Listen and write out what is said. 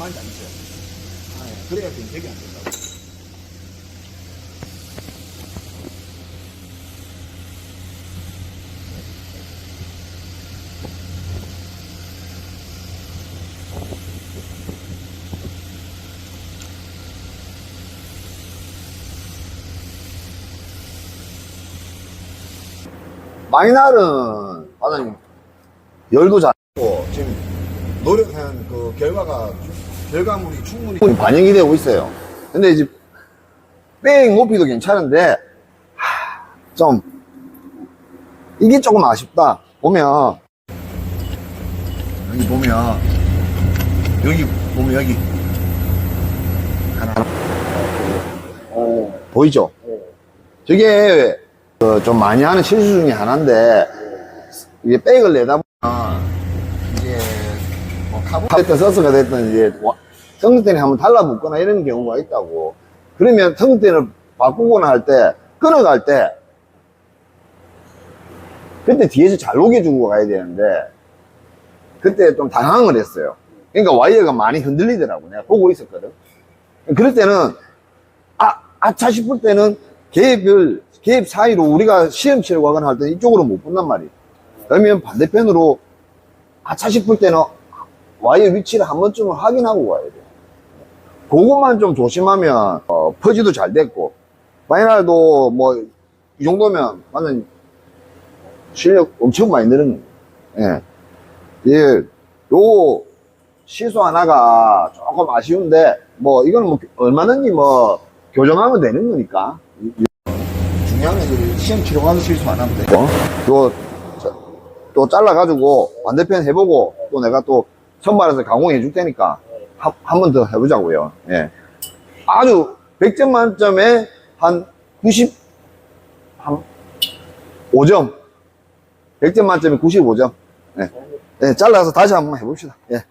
말인지 아시죠? 그래야 변색이 안 된다고. 마이날은 과장님 열도 잘하고 지금 노력한 그 결과물이 충분히 반영이 되고 있어요. 근데 이제 백 높이도 괜찮은데 좀 이게 조금 아쉽다. 보면 여기 하나 보이죠? 저게 좀 많이 하는 실수 중에 하나인데, 이게 백을 내다 보면 이게 뭐 카본이 됐든 서스가 됐든 이제 성적대를 한번 달라붙거나 이런 경우가 있다고. 그러면 성적대를 바꾸거나 할 때, 끊어갈 때 그때 뒤에서 잘 녹여주고 가야 되는데 그때 좀 당황을 했어요. 그러니까 와이어가 많이 흔들리더라고. 내가 보고 있었거든. 그럴 때는 아차 싶을 때는 개입 사이로 우리가 시험 치려고 하거나 할 때 이쪽으로 못 본단 말이에요. 그러면 반대편으로 아차 싶을 때는 와이어 위치를 한 번쯤은 확인하고 와야 돼요. 그것만 좀 조심하면 퍼지도 잘 됐고 마이날도 뭐 이 정도면 완전 실력 엄청 많이 늘은 거예요. 예, 요 실수 하나가 조금 아쉬운데 뭐 이거는 뭐 얼마든지 뭐 교정하면 되는 거니까. 중요한 건 시험 치러 가서 실수 안 하면 돼요. 또 잘라가지고 반대편 해보고 또 내가 또 선발해서 가공해 줄 테니까 한 번 더 해보자고요. 예. 아주 100점 만점에 한 95점. 100점 만점에 95점. 예. 예, 잘라서 다시 한번 해봅시다. 예.